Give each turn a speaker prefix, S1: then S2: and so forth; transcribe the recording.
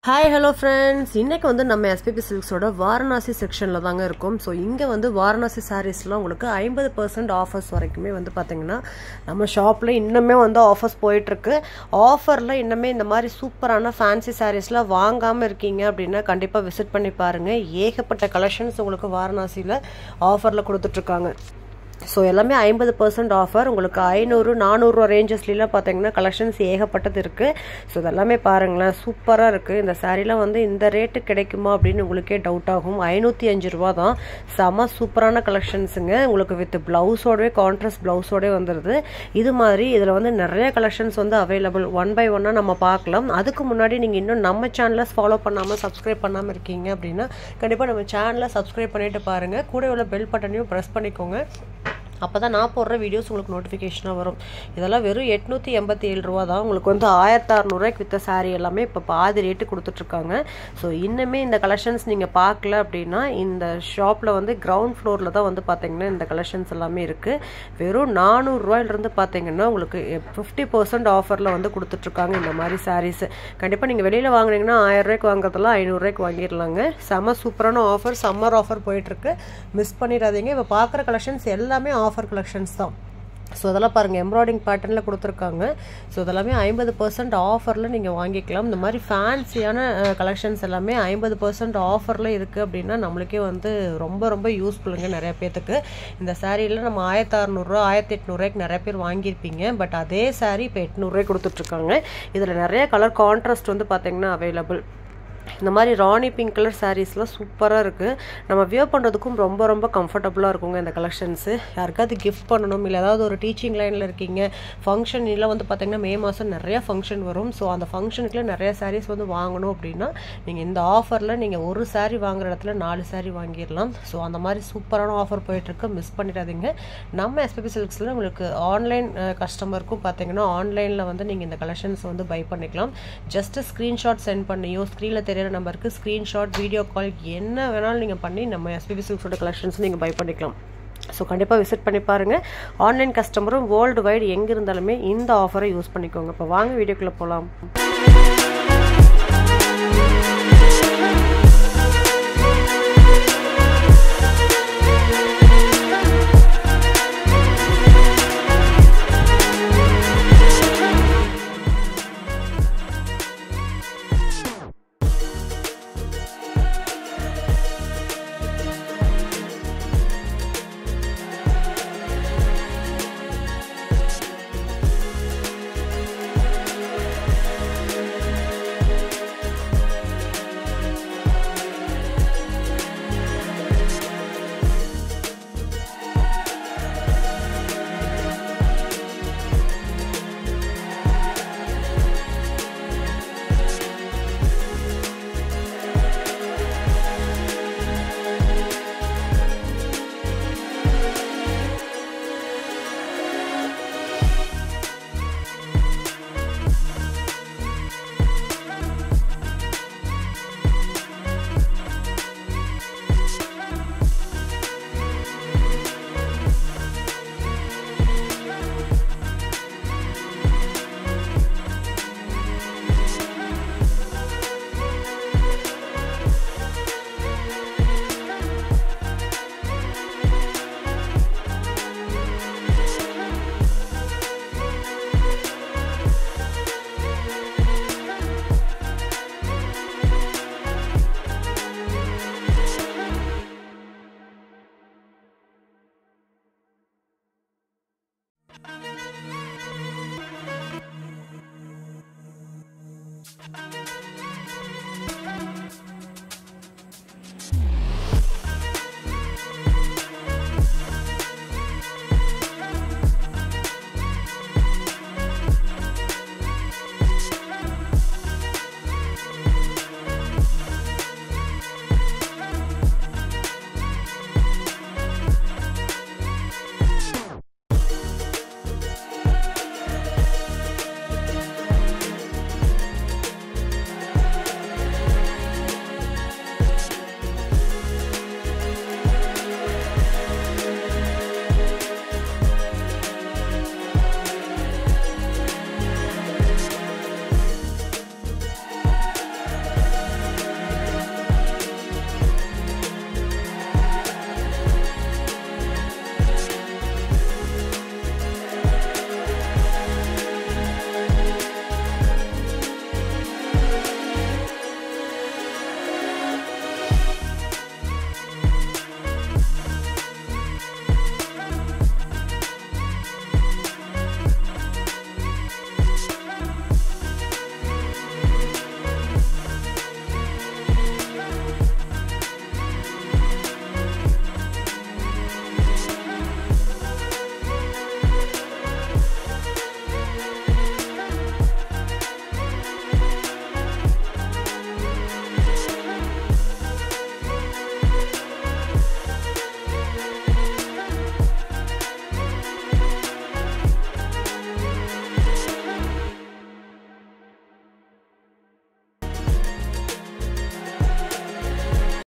S1: Hi, hello friends. இன்னைக்கு வந்து நம்ம SPP Silksோட வாரணாசி செக்ஷன்ல தாங்க இருக்கோம். சோ இங்க வந்து வாரணாசி sareesலாம் உங்களுக்கு 50% ஆஃபர்ஸ் வரைக்குமே வந்து பாத்தீங்கன்னா நம்ம ஷாப்ல இன்னுமே வந்து ஆஃபர்ஸ் போயிட்டு இருக்கு. ஆஃபர்ல இன்னுமே இந்த மாதிரி சூப்பரான ஃபேன்சி sareesலாம் வாங்காம இருக்கீங்க அப்படினா கண்டிப்பா விசிட் பண்ணி பாருங்க. ஏகப்பட்ட கலெக்ஷன்ஸ் உங்களுக்கு வாரணாசில ஆஃபர்ல கொடுத்துட்டு இருக்காங்க. ஸோ எல்லாமே 50% ஆஃபர் உங்களுக்கு 500-400 ரேஞ்சஸ்லாம் பார்த்தீங்கன்னா கலெக்ஷன்ஸ் ஏகப்பட்டது இருக்குது. ஸோ இதெல்லாமே பாருங்களேன், சூப்பராக இருக்குது. இந்த சாரீலாம் வந்து இந்த ரேட்டு கிடைக்குமா அப்படின்னு உங்களுக்கே டவுட் ஆகும். 505 ரூபா தான். செம சூப்பரான கலெக்ஷன்ஸுங்க. உங்களுக்கு வித் ப்ளவுஸோடவே கான்ட்ராஸ்ட் ப்ளவுஸோடவே வந்துடுது. இது மாதிரி இதில் வந்து நிறைய கலெக்ஷன்ஸ் வந்து அவைலபிள். ஒன் பை ஒன்னாக நம்ம பார்க்கலாம். அதுக்கு முன்னாடி நீங்கள் இன்னும் நம்ம சேனலை ஃபாலோ பண்ணாமல் சப்ஸ்கிரைப் பண்ணாமல் இருக்கீங்க அப்படின்னா கண்டிப்பாக நம்ம சேனலை சப்ஸ்கிரைப் பண்ணிட்டு பாருங்கள். கூட உள்ள பெல் பட்டனையும் ப்ரெஸ் பண்ணிக்கோங்க. அப்போ தான் நான் போடுற வீடியோஸ் உங்களுக்கு நோட்டிஃபிகேஷனாக வரும். இதெல்லாம் வெறும் 887 ரூபா தான். உங்களுக்கு வந்து 1600 வித்த சாரீ எல்லாமே இப்போ பாதி ரேட்டு கொடுத்துட்ருக்காங்க. ஸோ இன்னுமே இந்த கலெக்ஷன்ஸ் நீங்கள் பார்க்கல அப்படின்னா இந்த ஷாப்பில் வந்து கிரவுண்ட் ஃப்ளோரில் தான் வந்து பார்த்தீங்கன்னா இந்த கலெக்ஷன்ஸ் எல்லாமே இருக்குது. வெறும் 400 ரூபாயிலிருந்து பார்த்தீங்கன்னா உங்களுக்கு 50% ஆஃபரில் வந்து கொடுத்துட்ருக்காங்க இந்த மாதிரி சாரீஸ். கண்டிப்பாக நீங்கள் வெளியில் வாங்கினீங்கன்னா 1000 ரூபாய்க்கு வாங்குறதெல்லாம் 500 ரூபாய்க்கு வாங்கிடலாங்க. செம சூப்பரான ஆஃபர், சம்மர் ஆஃபர் போயிட்டுருக்கு. மிஸ் பண்ணிடாதீங்க. இப்போ பார்க்குற கலெக்ஷன்ஸ் எல்லாமே ஆஃபர் கலெக்ஷன்ஸ் தான். ஸோ அதெல்லாம் பாருங்கள், எம்ப்ராய்டிங் பேட்டர்னில் கொடுத்துருக்காங்க. ஸோ இதெல்லாமே 50% ஆஃபரில் நீங்கள் வாங்கிக்கலாம். இந்த மாதிரி ஃபேன்சியான கலெக்ஷன்ஸ் எல்லாமே 50% ஆஃபரில் இருக்குது அப்படின்னா நம்மளுக்கே வந்து ரொம்ப ரொம்ப யூஸ்ஃபுல்லுங்க நிறைய பேர்த்துக்கு. இந்த சாரியில் நம்ம 1600 1800 நிறைய பேர் வாங்கியிருப்பீங்க. பட் அதே சாரீ இப்போ 800 கொடுத்துட்ருக்காங்க. இதில் நிறைய கலர் கான்ட்ராஸ்ட் வந்து பார்த்தீங்கன்னா அவைலபிள். இந்த மாதிரி ராணி பிங்க் கலர் சாரீஸ்லாம் சூப்பராக இருக்குது. நம்ம வியர் பண்ணுறதுக்கும் ரொம்ப ரொம்ப கம்ஃபர்டபுளாக இருக்குங்க இந்த கலெக்ஷன்ஸு. யாருக்காவது கிஃப்ட் பண்ணணும், இல்லை ஏதாவது ஒரு டீச்சிங் லைனில் இருக்கீங்க, ஃபங்க்ஷன் எல்லாம் வந்து பார்த்திங்கன்னா மே மாதம் நிறையா ஃபங்க்ஷன் வரும். ஸோ அந்த ஃபங்க்ஷனுக்குலாம் நிறைய சாரீஸ் வந்து வாங்கணும் அப்படின்னா நீங்கள் இந்த ஆஃபரில் நீங்கள் ஒரு சாரீ வாங்குற இடத்துல 4 சாரீ வாங்கிடலாம். ஸோ அந்த மாதிரி சூப்பரான ஆஃபர் போயிட்டுருக்கு. மிஸ் பண்ணிடாதீங்க. நம்ம SPP Silksல உங்களுக்கு ஆன்லைன் கஸ்டமருக்கும் பார்த்தீங்கன்னா ஆன்லைனில் வந்து நீங்கள் இந்த கலெக்ஷன்ஸ் வந்து பை பண்ணிக்கலாம். ஜஸ்ட்டு ஸ்க்ரீன்ஷாட் சென்ட் பண்ணியோ ஸ்க்ரீனில் தெரியிற நம்பருக்கு ஸ்க்ரீன்ஷாட், வீடியோ கால் என்ன வேணாலும் நீங்கள் பண்ணி நம்ம SPP Silksோட கலெக்ஷன்ஸ் நீங்கள் பை பண்ணிக்கலாம். ஸோ கண்டிப்பாக விசிட் பண்ணி பாருங்கள். ஆன்லைன் கஸ்டமரும் வேர்ல்டு வைடு எங்கே இருந்தாலுமே இந்த ஆஃபரை யூஸ் பண்ணிக்கோங்க. இப்போ வாங்க வீடியோக்குள்ளே போகலாம்.